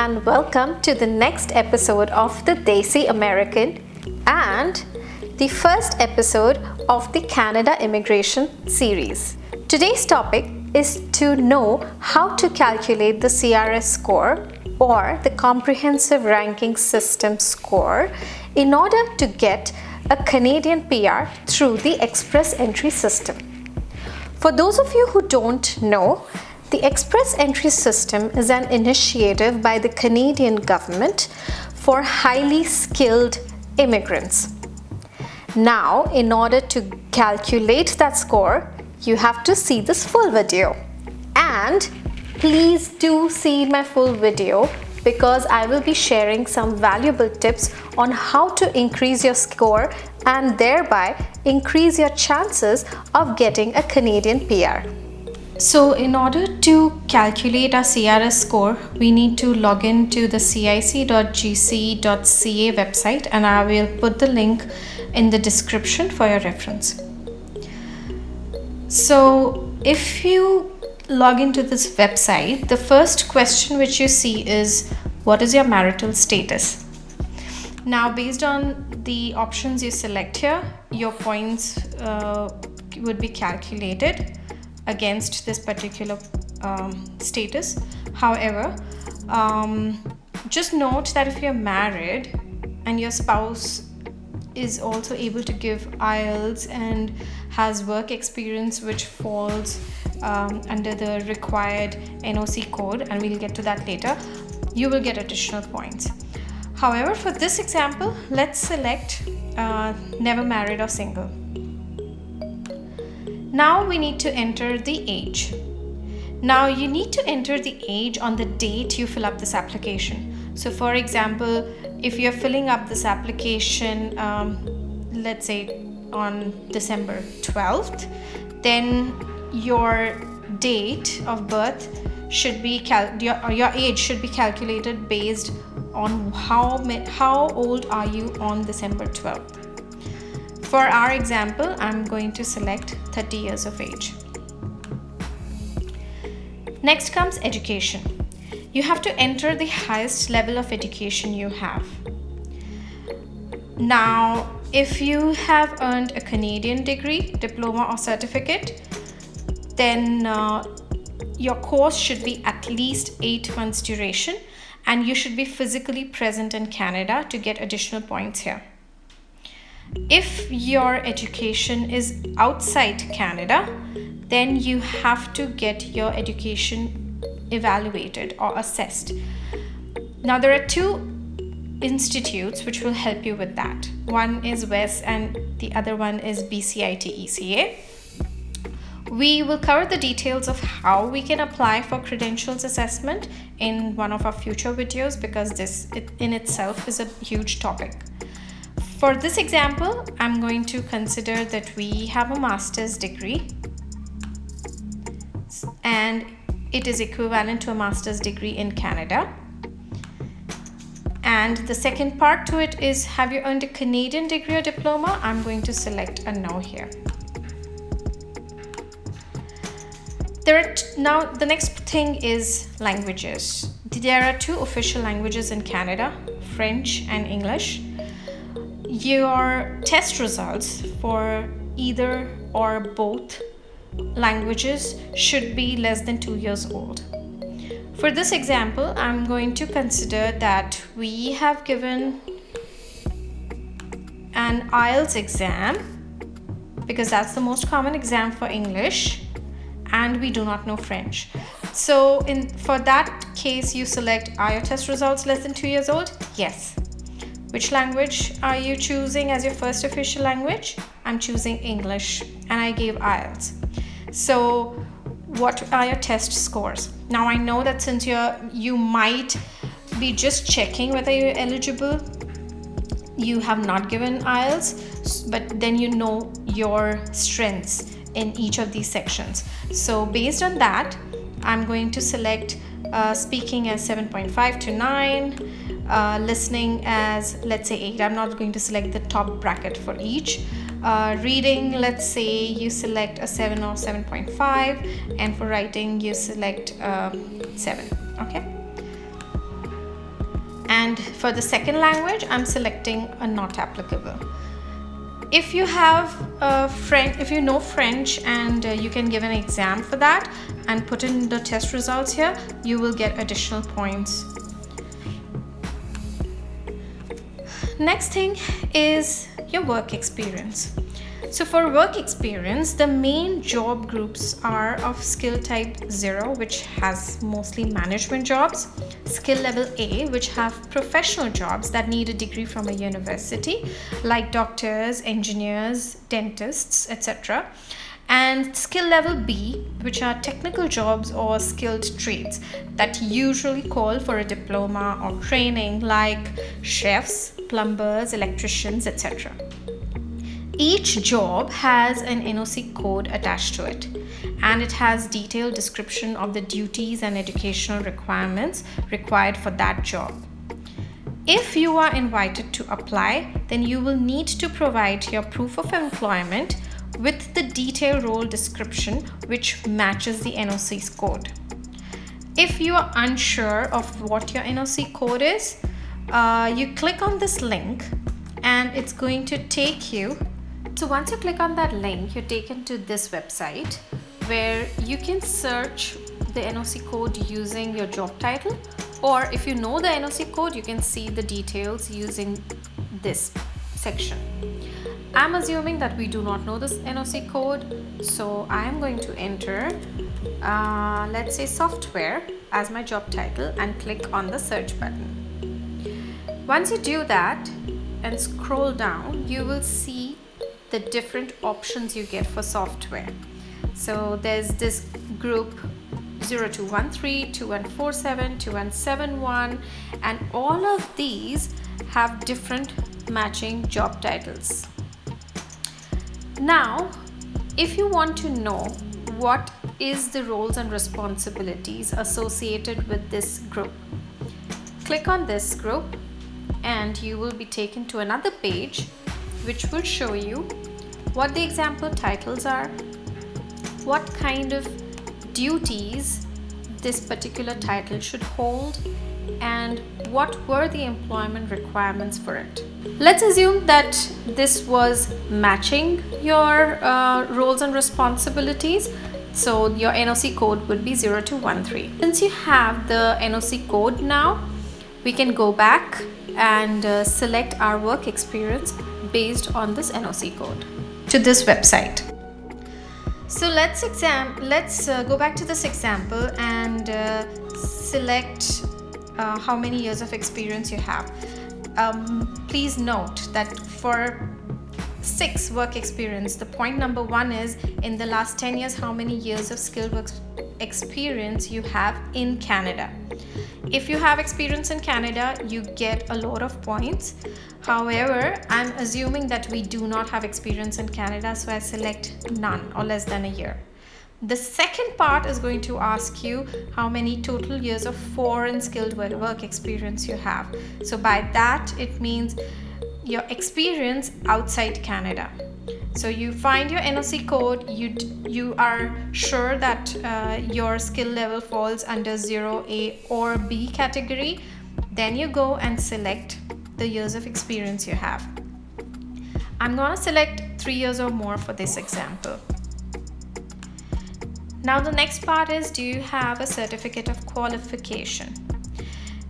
and welcome to the next episode of the Desi Ameri-Can and the first episode of the Canada Immigration series. Today's topic is to know how to calculate the CRS score or the Comprehensive Ranking System score in order to get a Canadian PR through the Express Entry system. For those of you who don't know, the Express Entry system is an initiative by the Canadian government for highly skilled immigrants. Now, in order to calculate that score, you have to see this full video. And please do see my full video because I will be sharing some valuable tips on how to increase your score and thereby increase your chances of getting a Canadian PR. So in order to calculate our CRS score, we need to log in to the cic.gc.ca website, and I will put the link in the description for your reference. So if you log into this website, the first question which you see is, what is your marital status? Now, based on the options you select here, your points would be calculated against this particular status. However, just note that if you're married and your spouse is also able to give IELTS and has work experience which falls under the required NOC code, and we'll get to that later, you will get additional points. However, for this example, let's select never married or single. Now we need to enter the age. Now you need to enter the age on the date you fill up this application. So for example, if you're filling up this application, let's say on December 12th, then your date of birth should be your age should be calculated based on how old are you on December 12th. For our example, I'm going to select 30 years of age. Next comes education. You have to enter the highest level of education you have. Now, if you have earned a Canadian degree, diploma or certificate, then your course should be at least 8 months duration, and you should be physically present in Canada to get additional points here. If your education is outside Canada, then you have to get your education evaluated or assessed. Now, there are two institutes which will help you with that. One is WES and the other one is BCIT-ECA. We will cover the details of how we can apply for credentials assessment in one of our future videos because this in itself is a huge topic. For this example, I'm going to consider that we have a master's degree and it is equivalent to a master's degree in Canada. And the second part to it is, have you earned a Canadian degree or diploma? I'm going to select a no here. Now, the next thing is languages. There are two official languages in Canada, French and English. Your test results for either or both languages should be less than 2 years old. For this example, I'm going to consider that we have given an IELTS exam because that's the most common exam for English, and we do not know French. So for that case, you select, are your test results less than 2 years old? Yes. Which language are you choosing as your first official language? I'm choosing English and I gave IELTS. So what are your test scores? Now I know that since you might be just checking whether you're eligible, you have not given IELTS, but then you know your strengths in each of these sections. So based on that, I'm going to select speaking as 7.5 to 9, listening as, let's say, 8. I'm not going to select the top bracket for each. Reading, let's say you select a 7 or 7.5, and for writing you select 7. Okay. And for the second language, I'm selecting a not applicable. If you have if you know French and you can give an exam for that and put in the test results here, you will get additional points. Next thing is your work experience. So for work experience, the main job groups are of skill type 0, which has mostly management jobs, skill level A, which have professional jobs that need a degree from a university, like doctors, engineers, dentists, etc. And skill level B, which are technical jobs or skilled trades that usually call for a diploma or training, like chefs, plumbers, electricians, etc. Each job has an NOC code attached to it, and it has detailed description of the duties and educational requirements required for that job. If you are invited to apply, then you will need to provide your proof of employment with the detailed role description which matches the NOC's code. If you are unsure of what your NOC code is, you click on this link and it's going to take you. So once you click on that link, you're taken to this website where you can search the NOC code using your job title, or if you know the NOC code, you can see the details using this section. I'm assuming that we do not know this NOC code, so I'm going to enter, let's say software as my job title and click on the search button. Once you do that and scroll down, you will see the different options you get for software. So there's this group 0213, 2147, 2171, and all of these have different matching job titles. Now, if you want to know what is the roles and responsibilities associated with this group, click on this group and you will be taken to another page which will show you what the example titles are, what kind of duties this particular title should hold, and what were the employment requirements for it. Let's assume that this was matching your roles and responsibilities. So your NOC code would be 0213. Since you have the NOC code now, we can go back and select our work experience based on this NOC code to this website. So let's go back to this example and select how many years of experience you have. Please note that for 6 work experience, the point number 1 is in the last 10 years how many years of skilled work experience you have in Canada. If you have experience in Canada, you get a lot of points. However, I'm assuming that we do not have experience in Canada, so I select none or less than a year. The second part is going to ask you how many total years of foreign skilled work experience you have. So by that, it means your experience outside Canada. So you find your NOC code, you are sure that your skill level falls under 0A or B category, then you go and select the years of experience you have. I'm going to select 3 years or more for this example. Now the next part is, do you have a certificate of qualification?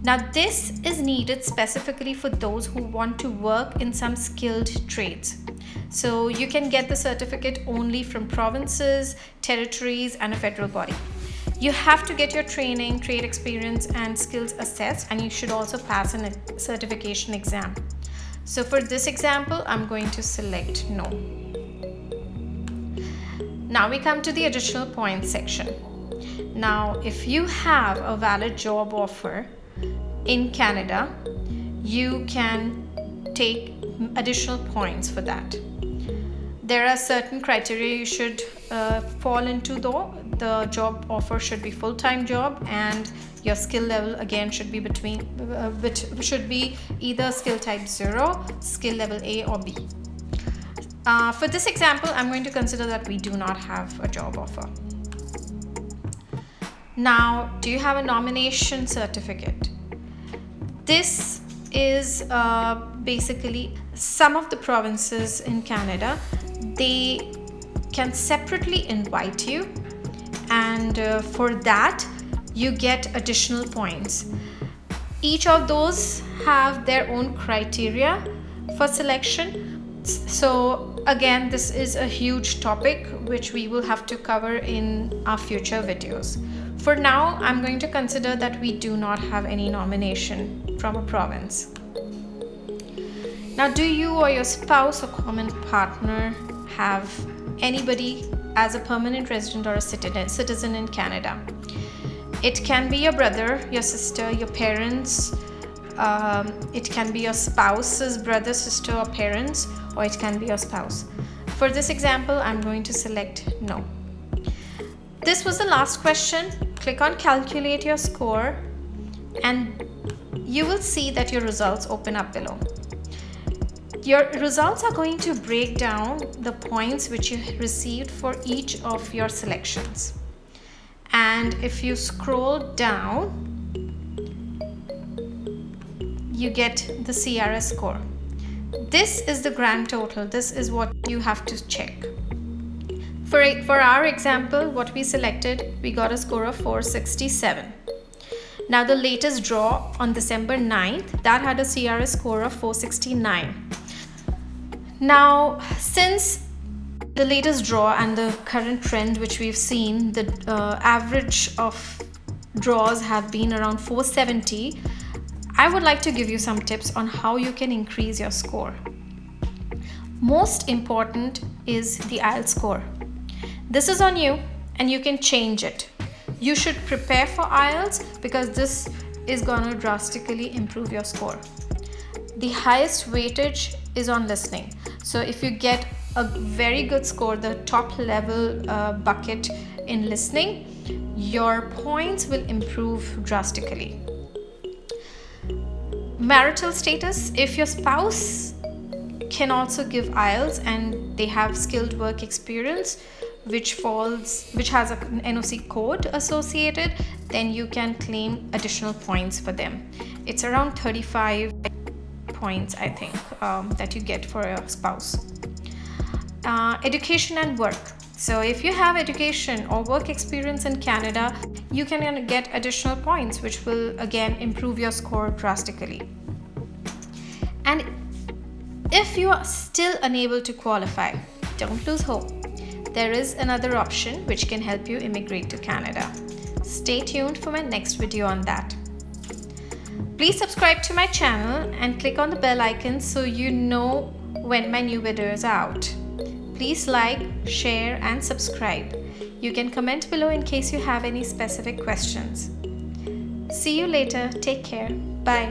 Now this is needed specifically for those who want to work in some skilled trades. So you can get the certificate only from provinces, territories, and a federal body. You have to get your training, trade experience, and skills assessed, and you should also pass a certification exam. So for this example, I'm going to select no. Now we come to the additional points section. Now, if you have a valid job offer in Canada, you can take additional points for that. There are certain criteria you should fall into though. The job offer should be full-time job, and your skill level again should be should be either skill type 0, skill level A or B. For this example, I'm going to consider that we do not have a job offer. Now, do you have a nomination certificate? This is basically some of the provinces in Canada, they can separately invite you, and for that you get additional points. Each of those have their own criteria for selection. So again, this is a huge topic which we will have to cover in our future videos. For now, I'm going to consider that we do not have any nomination from a province. Now, do you or your spouse or common partner have anybody as a permanent resident or a citizen in Canada? It can be your brother, your sister, your parents. It can be your spouse's brother, sister, or parents, or it can be your spouse. For this example, I'm going to select no. This was the last question. Click on calculate your score and you will see that your results open up below. Your results are going to break down the points which you received for each of your selections. And if you scroll down, you get the CRS score. This is the grand total. This is what you have to check. For our example, what we selected, we got a score of 467. Now the latest draw on December 9th, that had a CRS score of 469. Now, since the latest draw and the current trend which we've seen, the average of draws have been around 470, I would like to give you some tips on how you can increase your score. Most important is the IELTS score. This is on you and you can change it. You should prepare for IELTS because this is gonna drastically improve your score. The highest weightage is on listening. So if you get a very good score, the top level bucket in listening, your points will improve drastically. Marital status, if your spouse can also give IELTS and they have skilled work experience which has a NOC code associated, then you can claim additional points for them. It's around 35 points, I think, that you get for a spouse. Education and work. So if you have education or work experience in Canada, you can get additional points which will again improve your score drastically. And if you are still unable to qualify, don't lose hope. There is another option which can help you immigrate to Canada. Stay tuned for my next video on that. Please subscribe to my channel and click on the bell icon so you know when my new video is out. Please like, share and subscribe. You can comment below in case you have any specific questions. See you later. Take care. Bye.